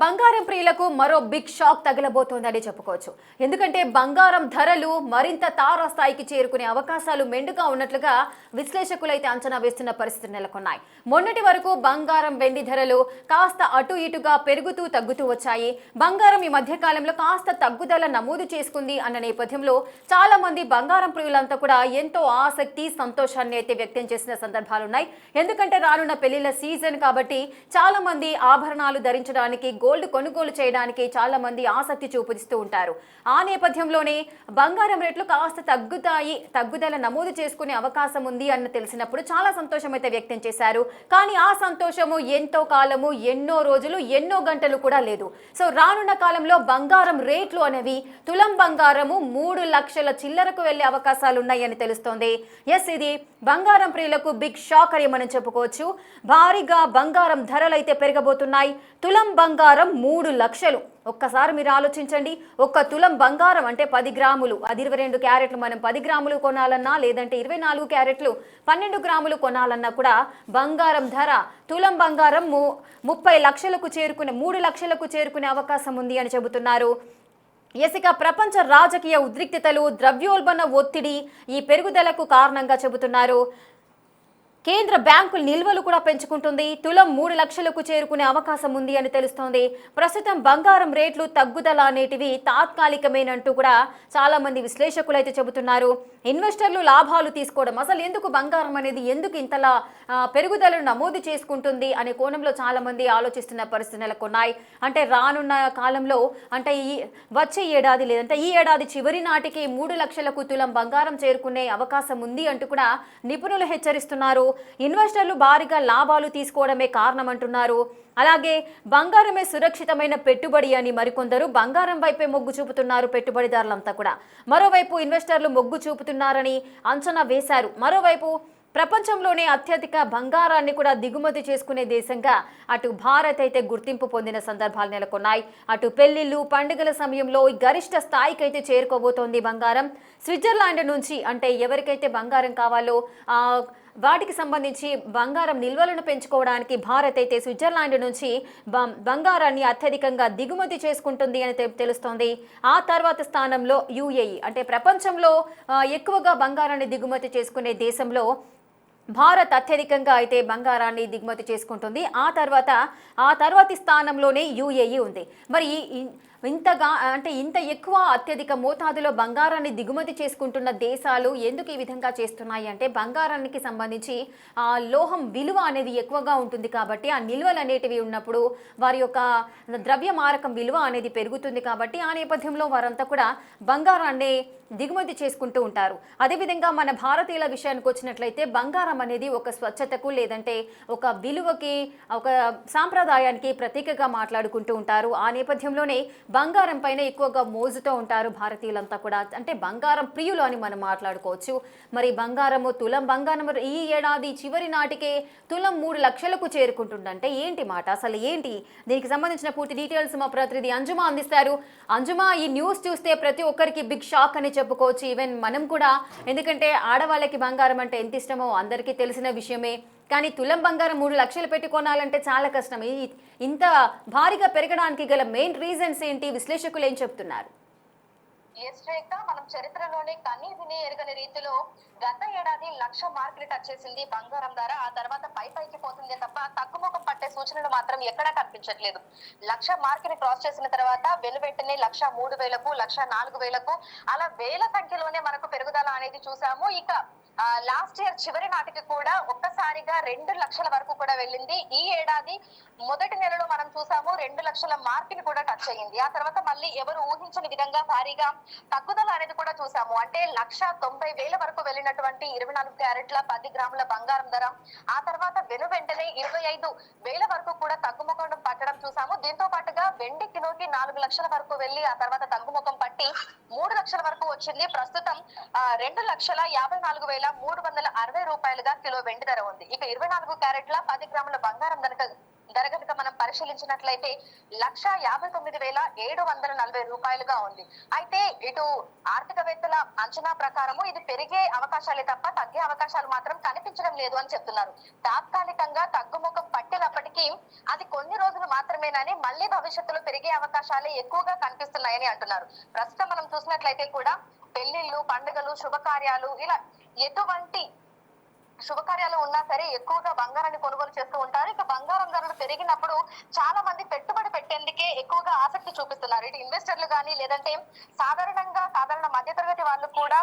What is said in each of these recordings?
బంగారం ప్రియులకు మరో బిగ్ షాక్ తగలబోతోందని చెప్పుకోవచ్చు. ఎందుకంటే బంగారం ధరలు మరింత తారాస్థాయికి చేరుకునే అవకాశాలు మెండుగా ఉన్నట్లుగా విశ్లేషకులైతే అంచనా వేస్తున్న పరిస్థితులు నెలకొన్నాయి. మొన్నటి వరకు బంగారం వెండి ధరలు కాస్త అటు ఇటుగా పెరుగుతూ తగ్గుతూ వచ్చాయి. బంగారం ఈ మధ్య కాలంలో కాస్త తగ్గుదల నమోదు చేసుకుంది అన్న నేపథ్యంలో చాలా మంది బంగారం ప్రియులంతా కూడా ఎంతో ఆసక్తి సంతోషాన్ని అయితే వ్యక్తం చేసిన సందర్భాలున్నాయి. ఎందుకంటే రానున్న పెళ్లిళ్ల సీజన్ కాబట్టి చాలా మంది ఆభరణాలు ధరించడానికి గోల్డ్ కొనుగోలు చేయడానికి చాలా మంది ఆసక్తి చూపిస్తూ ఉంటారు. ఆ నేపథ్యంలోనే బంగారం రేట్లు కాస్త తగ్గుదల నమోదు చేసుకునే అవకాశం ఉంది అన్న తెలిసినప్పుడు చాలా సంతోషం అయితే వ్యక్తం చేశారు. కానీ ఆ సంతోషము ఎంతో కాలము, ఎన్నో రోజులు, ఎన్నో గంటలు కూడా లేదు. సో రానున్న కాలంలో బంగారం రేట్లు అనేవి తులం బంగారము 3 లక్షల చిల్లరకు వెళ్లే అవకాశాలు ఉన్నాయని తెలుస్తోంది. ఎస్, ఇది బంగారం ప్రియులకు బిగ్ షాక్ అని మనం చెప్పుకోవచ్చు. భారీగా బంగారం ధరలు అయితే పెరగబోతున్నాయి. తులం బంగారం 3 లక్షలు. ఒక్కసారి మీరు ఆలోచించండి, ఒక్క తులం బంగారం అంటే 10 గ్రాములు, అది 22 క్యారెట్లు. మనం 10 గ్రాములు కొనాలన్నా లేదంటే 24 క్యారెట్లు 12 గ్రాములు కొనాలన్నా కూడా బంగారం ధర తులం బంగారం 30 లక్షలకు చేరుకునే 3 లక్షలకు చేరుకునే అవకాశం ఉంది అని చెబుతున్నారు. ఇక ప్రపంచ రాజకీయ ఉద్రిక్తతలు, ద్రవ్యోల్బణ ఒత్తిడి ఈ పెరుగుదలకు కారణంగా చెబుతున్నారు. కేంద్ర బ్యాంకుల నిల్వలు కూడా పెంచుకుంటుంది. తులం 3 లక్షలకు చేరుకునే అవకాశం ఉంది అని తెలుస్తోంది. ప్రస్తుతం బంగారం రేట్లు తగ్గుదల అనేటివి తాత్కాలికమేనంటూ కూడా చాలా మంది విశ్లేషకులు అయితే చెబుతున్నారు. ఇన్వెస్టర్లు లాభాలు తీసుకోవడం, అసలు ఎందుకు బంగారం అనేది ఎందుకు ఇంతలా పెరుగుదలను నమోదు చేసుకుంటుంది అనే కోణంలో చాలా మంది ఆలోచిస్తున్న పరిస్థితులు నెలకొన్నాయి. అంటే రానున్న కాలంలో, అంటే వచ్చే ఏడాది లేదంటే ఈ ఏడాది చివరి నాటికి 3 లక్షలకు తులం బంగారం చేరుకునే అవకాశం ఉంది అంటూ కూడా నిపుణులు హెచ్చరిస్తున్నారు. ఇన్వెస్టర్లు భారీగా లాభాలు తీసుకోవడమే కారణం అంటున్నారు. అలాగే బంగారమే సురక్షితమైన పెట్టుబడి అని మరికొందరు బంగారం వైపే మొగ్గు చూపుతున్నారు పెట్టుబడిదారులంతా కూడా. మరోవైపు ఇన్వెస్టర్లు మొగ్గు చూపుతున్నారని అంచనా వేశారు. మరోవైపు ప్రపంచంలోనే అత్యధిక బంగారాన్ని కూడా దిగుమతి చేసుకునే దేశంగా అటు భారత్ అయితే గుర్తింపు పొందిన సందర్భాలు నెలకొన్నాయి. అటు పెళ్లిళ్ళు, పండుగల సమయంలో గరిష్ట స్థాయికి అయితే చేరుకోబోతోంది బంగారం. స్విట్జర్లాండ్ నుంచి, అంటే ఎవరికైతే బంగారం కావాలో వాటికి సంబంధించి బంగారం నిల్వలను పెంచుకోవడానికి భారత్ అయితే స్విట్జర్లాండ్ నుంచి బంగారాన్ని అత్యధికంగా దిగుమతి చేసుకుంటుంది అని తెలుస్తోంది. ఆ తర్వాత స్థానంలో యుఏఈ, అంటే ప్రపంచంలో ఎక్కువగా బంగారాన్ని దిగుమతి చేసుకునే దేశంలో భారత్ అత్యధికంగా అయితే బంగారాన్ని దిగుమతి చేసుకుంటుంది. ఆ తర్వాతి స్థానంలోనే యుఏఈ ఉంది. మరి ఇంత ఎక్కువ అత్యధిక మోతాదులో బంగారాన్ని దిగుమతి చేసుకుంటున్న దేశాలు ఎందుకు ఈ విధంగా చేస్తున్నాయి అంటే బంగారానికి సంబంధించి లోహం విలువ అనేది ఎక్కువగా ఉంటుంది కాబట్టి ఆ నిల్వలు అనేటివి ఉన్నప్పుడు వారి యొక్క ద్రవ్యమారకం విలువ అనేది పెరుగుతుంది కాబట్టి ఆ నేపథ్యంలో వారంతా కూడా బంగారాన్ని దిగుమతి చేసుకుంటూ ఉంటారు. అదేవిధంగా మన భారతీయుల విషయానికి వచ్చినట్లయితే బంగారం అనేది ఒక స్వచ్ఛతకు లేదంటే ఒక విలువకి, ఒక సాంప్రదాయానికి ప్రతీకగా మాట్లాడుకుంటూ ఉంటారు. ఆ నేపథ్యంలోనే బంగారం పైన ఎక్కువగా మోజుతో ఉంటారు భారతీయులంతా కూడా. అంటే బంగారం ప్రియులు అని మనం మాట్లాడుకోవచ్చు. మరి తులం బంగారం ఈ ఏడాది చివరి నాటికే తులం 3 లక్షలకు చేరుకుంటుందంటే ఏంటి మాట, అసలు ఏంటి? దీనికి సంబంధించిన పూర్తి డీటెయిల్స్ మా ప్రతినిధి అంజుమా అందిస్తారు. అంజుమా, ఈ న్యూస్ చూస్తే ప్రతి ఒక్కరికి బిగ్ షాక్ అని చెప్పుకోవచ్చు. ఈవెన్ మనం కూడా, ఎందుకంటే ఆడవాళ్ళకి బంగారం అంటే ఎంత ఇష్టమో అందరికీ తెలిసిన విషయమే. కానీ తులం బంగారం 3 లక్షలు పెట్టి కొనాలంటే చాలా కష్టం. ఇంత భారీగా పెరగడానికి గల మెయిన్ రీజన్స్ ఏంటి? విశ్లేషకులు ఏం చెప్తున్నారు? మనం చరిత్రలోనే కనీ విని ఎరగని రీతిలో గత ఏడాది 1 లక్ష మార్కులు టచ్ చేసింది బంగారం ధర. ఆ తర్వాత పైకి పోతుంది తప్ప తగ్గుముఖం పట్టే సూచనలు మాత్రం ఎక్కడా కనిపించట్లేదు. 1 లక్ష మార్కుని క్రాస్ చేసిన తర్వాత వెంటనే 1,03,000కు, 1,04,000కు అలా వేల సంఖ్యలోనే మనకు పెరుగుదల అనేది చూసాము. ఇక లాస్ట్ ఇయర్ చివరి నాటికి కూడా ఒక్కసారిగా 2 లక్షల వరకు కూడా వెళ్ళింది. ఈ ఏడాది మొదటి నెలలో మనం చూసాము 2 లక్షల మార్కుని కూడా టచ్ అయ్యింది. ఆ తర్వాత మళ్ళీ ఎవరు ఊహించని విధంగా భారీగా తగ్గుదల అనేది కూడా చూసాము. అంటే 1,90,000 వరకు వెళ్ళినటువంటి 24 క్యారెట్ల 10 గ్రాముల బంగారం ధర ఆ తర్వాత వెంటనే 25,000 వరకు కూడా తగ్గుముఖం పట్టడం చూసాము. దీంతో పాటుగా వెండి కిలోకి 4 లక్షల వరకు వెళ్ళి ఆ తర్వాత తగ్గుముఖం పట్టి 3 లక్షల వరకు వచ్చింది. ప్రస్తుతం 2,54,360 రూపాయలుగా కిలో వెండి ధర ఉంది. ఇక 24 క్యారెట్ల 10 గ్రాముల బంగారం ధర కనుక మనం పరిశీలించినట్లయితే 1,59,740 రూపాయలుగా ఉంది. అయితే ఇటు ఆర్థికవేత్తల అంచనా ప్రకారము ఇది పెరిగే అవకాశాలే తప్ప తగ్గే అవకాశాలు మాత్రం కనిపించడం లేదు అని చెప్తున్నారు. తాత్కాలికంగా తగ్గుముఖం పట్టినప్పటికీ అది కొన్ని రోజులు మాత్రమేనని మళ్ళీ భవిష్యత్తులో పెరిగే అవకాశాలే ఎక్కువగా కనిపిస్తున్నాయని అంటున్నారు. ప్రస్తుతం మనం చూసినట్లయితే కూడా పెళ్లిళ్ళు, పండుగలు, శుభకార్యాలు ఇలా ఎటువంటి శుభకార్యాలు ఉన్నా సరే ఎక్కువగా బంగారాన్ని కొనుగోలు చేస్తూ ఉంటారు. ఇక బంగారం ధరలు పెరిగినప్పుడు చాలా మంది పెట్టుబడి పెట్టేందుకే ఎక్కువగా ఆసక్తి చూపిస్తున్నారు. ఇటు ఇన్వెస్టర్లు కానీ లేదంటే సాధారణ మధ్యతరగతి వాళ్ళు కూడా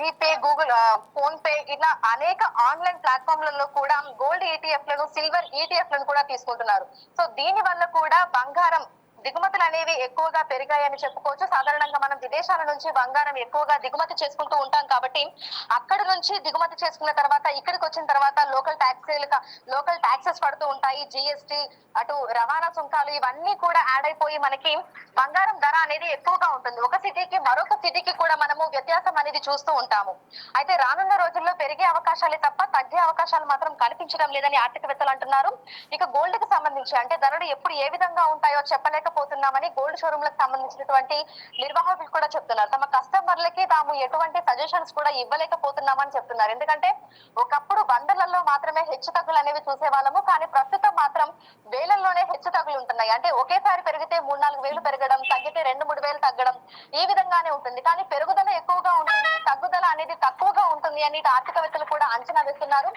జీపే, గూగుల్, ఫోన్ పే ఇలా అనేక ఆన్లైన్ ప్లాట్ఫామ్లలో కూడా గోల్డ్ ఈటీఎఫ్ లను, సిల్వర్ ఈటీఎఫ్ లను కూడా తీసుకుంటున్నారు. సో దీని వల్ల కూడా బంగారం దిగుమతులు అనేవి ఎక్కువగా పెరిగాయని చెప్పుకోవచ్చు. సాధారణంగా మనం విదేశాల నుంచి బంగారం ఎక్కువగా దిగుమతి చేసుకుంటూ ఉంటాం కాబట్టి అక్కడ నుంచి దిగుమతి చేసుకున్న తర్వాత ఇక్కడికి వచ్చిన తర్వాత లోకల్ ట్యాక్సెస్ పడుతూ ఉంటాయి. జిఎస్టి, అటు రవాణా సుంకాలు ఇవన్నీ కూడా యాడ్ అయిపోయి మనకి బంగారం ధర అనేది ఎక్కువగా ఉంటుంది. ఒక సిటీకి మరొక సిటీకి కూడా మనము వ్యత్యాసం అనేది చూస్తూ ఉంటాము. అయితే రానున్న రోజుల్లో పెరిగే అవకాశాలే తప్ప తగ్గే అవకాశాలు మాత్రం కనిపించడం లేదని ఆర్థికవేత్తలు అంటున్నారు. ఇక గోల్డ్ కి సంబంధించి అంటే ధరలు ఎప్పుడు ఏ విధంగా ఉంటాయో చెప్పలేకపోతున్నామని గోల్డ్ షోరూమ్ లకు సంబంధించినటువంటి నిర్వాహకులు కూడా చెప్తున్నారు. తమ కస్టమర్లకి తాము ఎటువంటి సజెషన్స్ కూడా ఇవ్వలేకపోతున్నామని చెప్తున్నారు. ఎందుకంటే ఒకప్పుడు వందలలో మాత్రమే హెచ్చు తగ్గులు అనేవి చూసే వాళ్ళము, కానీ ప్రస్తుతం మాత్రం వేలల్లోనే హెచ్చు తగ్గులు ఉంటున్నాయి. అంటే ఒకేసారి పెరిగితే 3-4 వేలు పెరగడం, తగ్గితే 2-3 వేలు తగ్గడం ఈ విధంగానే ఉంటుంది. కానీ పెరుగుదల ఎక్కువగా ఉంటుంది, తగ్గుదల అనేది తక్కువగా ఉంటుంది అని ఆర్థికవేత్తలు కూడా అంచనా వేస్తున్నారు.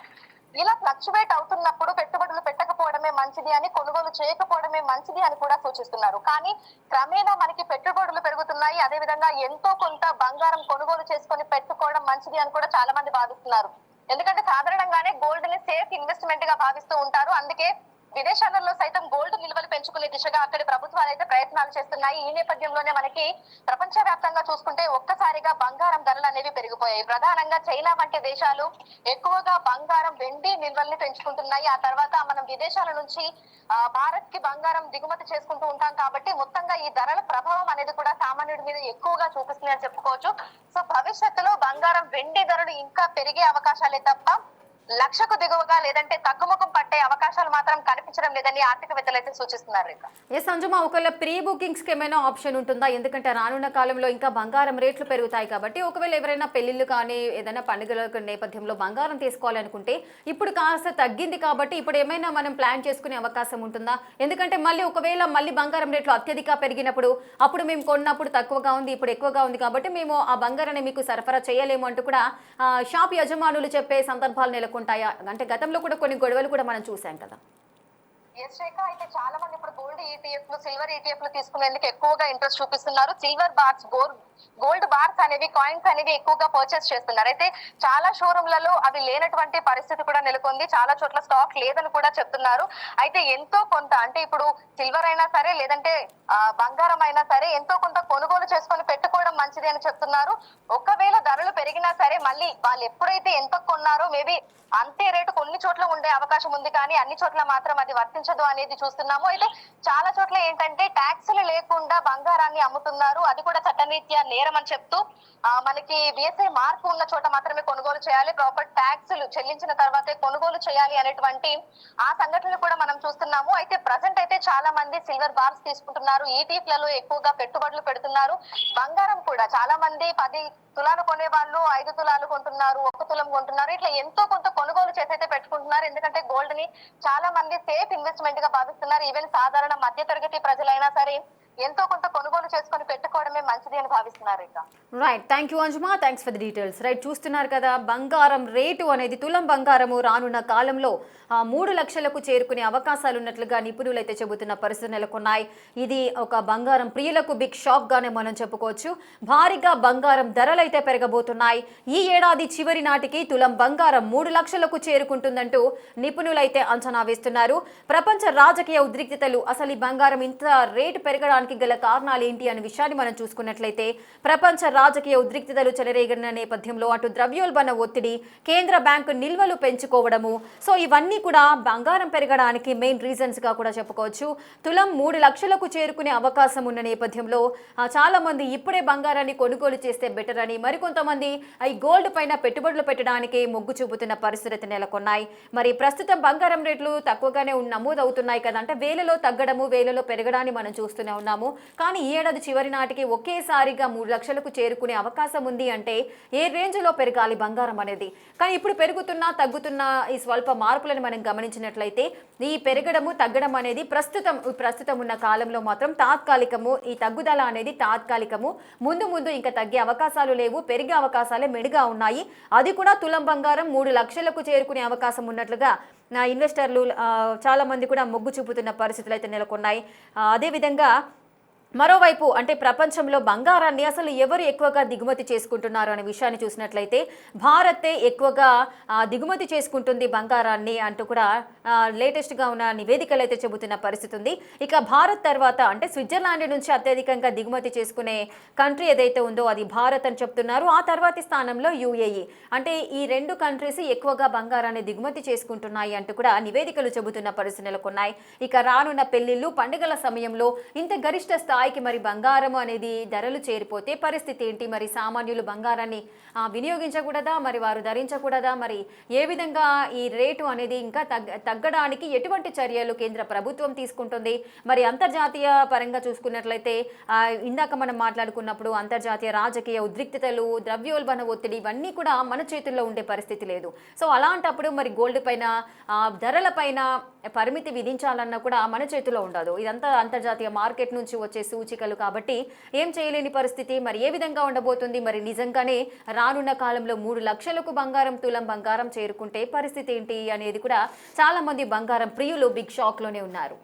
ఇలా ఫ్లక్చువేట్ అవుతున్నప్పుడు పెట్టుబడులు పెట్టకపోవడమే మంచిది అని, కొనుగోలు చేయకపోవడమే మంచిది అని కూడా సూచిస్తున్నారు. కానీ క్రమేణా మనకి పెట్టుబడులు పెరుగుతున్నాయి, అదే విధంగా ఎంతో కొంత బంగారం కొనుగోలు చేసుకొని పెట్టుకోవడం మంచిది అని కూడా చాలా మంది భావిస్తున్నారు. ఎందుకంటే సాధారణంగానే గోల్డ్ ని సేఫ్ ఇన్వెస్ట్మెంట్ గా భావిస్తూ ఉంటారు. అందుకే విదేశాలలో సైతం గోల్డ్ నిల్వలు పెంచుకునే దిశగా అక్కడి ప్రభుత్వాలు అయితే ప్రయత్నాలు చేస్తున్నాయి. ఈ నేపథ్యంలోనే మనకి ప్రపంచ వ్యాప్తంగా చూసుకుంటే ఒక్కసారిగా బంగారం ధరలు అనేవి పెరిగిపోయాయి. ప్రధానంగా చైనా వంటి దేశాలు ఎక్కువగా బంగారం, వెండి నిల్వల్ని పెంచుకుంటున్నాయి. ఆ తర్వాత మనం విదేశాల నుంచి భారత్ కి బంగారం దిగుమతి చేసుకుంటూ ఉంటాం కాబట్టి మొత్తంగా ఈ ధరల ప్రభావం అనేది కూడా సామాన్యుడి మీద ఎక్కువగా చూపిస్తుంది అని చెప్పుకోవచ్చు. సో భవిష్యత్తులో బంగారం, వెండి ధరలు ఇంకా పెరిగే అవకాశాలే తప్ప లక్షకు దిగువగా లేదంటే తగ్గుముఖం పట్టే అవకాశాలు మాత్రం కనిపించడం లేదని ఆర్థికవేత్తలు అయితే సూచిస్తున్నారు. సంజుమా, ఒకవేళ ప్రీ బుకింగ్స్ కి ఏమైనా ఆప్షన్ ఉంటుందా? ఎందుకంటే రానున్న కాలంలో ఇంకా బంగారం రేట్లు పెరుగుతాయి కాబట్టి ఒకవేళ ఎవరైనా పెళ్లిళ్ళు కానీ ఏదైనా పండుగల నేపథ్యంలో బంగారం తీసుకోవాలనుకుంటే ఇప్పుడు కాస్త తగ్గింది కాబట్టి ఇప్పుడు ఏమైనా మనం ప్లాన్ చేసుకునే అవకాశం ఉంటుందా? ఎందుకంటే ఒకవేళ మళ్ళీ బంగారం రేట్లు అత్యధిక పెరిగినప్పుడు అప్పుడు మేము కొన్నప్పుడు తక్కువగా ఉంది, ఇప్పుడు ఎక్కువగా ఉంది కాబట్టి మేము ఆ బంగారాన్ని మీకు సరఫరా చేయలేము అంటూ కూడా షాప్ యజమానులు చెప్పే సందర్భాలు నెలకొంటాయా? అంటే గతంలో కూడా కొన్ని గొడవలు కూడా మనం చూసాం కదా. అయితే చాలా మంది ఇప్పుడు గోల్డ్ ఈటీఎఫ్ లు, సిల్వర్ ఈటీఎఫ్ లు తీసుకునేందుకు ఎక్కువగా ఇంట్రెస్ట్ చూపిస్తున్నారు. సిల్వర్ బార్స్, గోల్డ్ బార్స్ అనేవి, కాయిన్స్ అనేవి ఎక్కువగా పర్చేస్ చేస్తున్నారు. అయితే చాలా షోరూమ్లలో అవి లేనటువంటి పరిస్థితి కూడా నెలకొంది. చాలా చోట్ల స్టాక్ లేదని కూడా చెప్తున్నారు. అయితే ఎంతో కొంత అంటే ఇప్పుడు సిల్వర్ అయినా సరే లేదంటే బంగారం అయినా సరే ఎంతో కొంత కొనుగోలు చేసుకొని పెట్టుకోవడం మంచిది అని చెప్తున్నారు. ఒకవేళ ధరలు పెరిగినా సరే మళ్ళీ వాళ్ళు ఎప్పుడైతే ఎంత కొన్నారో మేబీ అంతే రేటు కొన్ని చోట్ల ఉండే అవకాశం ఉంది, కానీ అన్ని చోట్ల మాత్రం అది వర్తించదు అనేది చూస్తున్నాము. అయితే చాలా చోట్ల ఏంటంటే ట్యాక్సులు లేకుండా బంగారాన్ని అమ్ముతున్నారు. అది కూడా చట్టరీత్యా నేరం అని చెప్తూ మనకి బిఎస్ఐ మార్పు ఉన్న చోట మాత్రమే కొనుగోలు చేయాలి, ప్రాపర్ ట్యాక్సులు చెల్లించిన తర్వాతే కొనుగోలు చేయాలి అనేటువంటి ఆ సంఘటనలు కూడా మనం చూస్తున్నాము. అయితే ప్రజెంట్ అయితే చాలా మంది సిల్వర్ బార్స్ తీసుకుంటున్నారు, ఈటీఎఫ్ లలో ఎక్కువగా పెట్టుబడులు పెడుతున్నారు. బంగారం కూడా చాలా మంది 10 తులాలు కొనే వాళ్ళు 5 తులాలు కొంటున్నారు, 1 తులం కొంటున్నారు. ఇట్లా ఎంతో కొంత కొనుగోలు చేసైతే పెట్టుకుంటున్నారు. ఎందుకంటే గోల్డ్ ని చాలా మంది సేఫ్ ఇన్వెస్ట్మెంట్ గా భావిస్తున్నారు. ఈవెన్ సాధారణ మధ్య తరగతి ప్రజలైనా సరే ఎంతో కొంత కొనుగోలు చేసుకొని పెట్టుకోవడమే మంచిది అని భావిస్తున్నారు. రైట్, థ్యాంక్ యూ అంజుమా, thanks for the details. Right, చూస్తున్నారు కదా బంగారం రేటు అనేది, తులం బంగారము రానున్న కాలంలో 3 లక్షలకు చేరుకునే అవకాశాలు ఉన్నట్లుగా నిపుణులు అయితే చెబుతున్న పరిస్థితులు నెలకొన్నాయి. ఇది ఒక బంగారం ప్రియులకు బిగ్ షాక్ గానే మనం చెప్పుకోవచ్చు. భారీగా బంగారం ధరలు అయితే పెరగబోతున్నాయి. ఈ ఏడాది చివరి నాటికి తులం బంగారం 3 లక్షలకు చేరుకుంటుందంటూ నిపుణులైతే అంచనా వేస్తున్నారు. ప్రపంచ రాజకీయ ఉద్రిక్తతలు అసలు ఈ బంగారం ఇంత రేటు పెరగడానికి పెరగడానికి గల కారణాలు ఏంటి అనే విషయాన్ని మనం చూసుకున్నట్లయితే ప్రపంచ రాజకీయ ఉద్రిక్తతలు చెలరేగిన నేపథ్యంలో అటు ద్రవ్యోల్బణ ఒత్తిడి, కేంద్ర బ్యాంకు నిల్వలు పెంచుకోవడము, సో ఇవన్నీ కూడా బంగారం పెరగడానికి మెయిన్ రీజన్స్ గా కూడా చెప్పుకోవచ్చు. తులం 3 లక్షలకు చేరుకునే అవకాశం ఉన్న నేపథ్యంలో చాలా మంది ఇప్పుడే బంగారాన్ని కొనుగోలు చేస్తే బెటర్ అని, మరికొంతమంది ఈ గోల్డ్ పైన పెట్టుబడులు పెట్టడానికి మొగ్గు చూపుతున్న పరిస్థితి నెలకొన్నాయి. మరి ప్రస్తుతం బంగారం రేట్లు తక్కువగానే నమోదవుతున్నాయి కదా, అంటే వేలలో తగ్గడము వేలలో పెరగడాన్ని మనం చూస్తూనే ఉన్నాము. కానీ ఈ ఏడాది చివరి నాటికి ఒకేసారిగా 3 లక్షలకు చేరుకునే అవకాశం ఉంది అంటే ఏ రేంజ్లో పెరగాలి బంగారం అనేది. కానీ ఇప్పుడు పెరుగుతున్న తగ్గుతున్న ఈ స్వల్ప మార్పులను మనం గమనించినట్లయితే ఈ పెరగడము తగ్గడం అనేది ప్రస్తుతం ఉన్న కాలంలో మాత్రం తాత్కాలికము. ఈ తగ్గుదల అనేది తాత్కాలికము. ముందు ఇంకా తగ్గే అవకాశాలు లేవు, పెరిగే అవకాశాలే మెరుగా ఉన్నాయి. అది కూడా తులం బంగారం 3 లక్షలకు చేరుకునే అవకాశం ఉన్నట్లుగా ఇన్వెస్టర్లు చాలా మంది కూడా మొగ్గు చూపుతున్న పరిస్థితులు అయితే నెలకొన్నాయి. అదేవిధంగా మరోవైపు అంటే ప్రపంచంలో బంగారాన్ని అసలు ఎవరు ఎక్కువగా దిగుమతి చేసుకుంటున్నారు అనే విషయాన్ని చూసినట్లయితే భారతే ఎక్కువగా దిగుమతి చేసుకుంటుంది బంగారాన్ని అంటూ కూడా లేటెస్ట్గా ఉన్న నివేదికలు అయితే చెబుతున్న పరిస్థితి ఉంది. ఇక భారత్ తర్వాత అంటే స్విట్జర్లాండ్ నుంచి అత్యధికంగా దిగుమతి చేసుకునే కంట్రీ ఏదైతే ఉందో అది భారత్ అని చెప్తున్నారు. ఆ తర్వాతి స్థానంలో యుఏఈ. అంటే ఈ 2 కంట్రీస్ ఎక్కువగా బంగారాన్ని దిగుమతి చేసుకుంటున్నాయి అంటూ కూడా నివేదికలు చెబుతున్న పరిస్థితి నెలకొన్నాయి. ఇక రానున్న పెళ్లిళ్ళు, పండుగల సమయంలో ఇంత గరిష్ట స్థాయికి మరి బంగారం అనేది ధరలు చేరిపోతే పరిస్థితి ఏంటి? మరి సామాన్యులు బంగారాన్ని వినియోగించకూడదా, మరి వారు ధరించకూడదా? మరి ఏ విధంగా ఈ రేటు అనేది ఇంకా తగ్గడానికి ఎటువంటి చర్యలు కేంద్ర ప్రభుత్వం తీసుకుంటుంది? మరి అంతర్జాతీయ పరంగా చూసుకున్నట్లయితే ఇందాక మనం మాట్లాడుకున్నప్పుడు అంతర్జాతీయ రాజకీయ ఉద్రిక్తతలు, ద్రవ్యోల్బణ ఒత్తిడి ఇవన్నీ కూడా మన చేతుల్లో ఉండే పరిస్థితి లేదు. సో అలాంటప్పుడు మరి గోల్డ్ పైన ధరల పైన పరిమితి విధించాలన్నా కూడా మన చేతిలో ఉండదు. ఇదంతా అంతర్జాతీయ మార్కెట్ నుంచి వచ్చే సూచికలు కాబట్టి ఏం చేయలేని పరిస్థితి. మరి ఏ విధంగా ఉండబోతుంది? మరి నిజంగానే రానున్న కాలంలో 3 లక్షలకు తులం బంగారం చేరుకుంటే పరిస్థితి ఏంటి అనేది కూడా చాలా మంది బంగారం ప్రియులు బిగ్ షాక్ లోనే ఉన్నారు.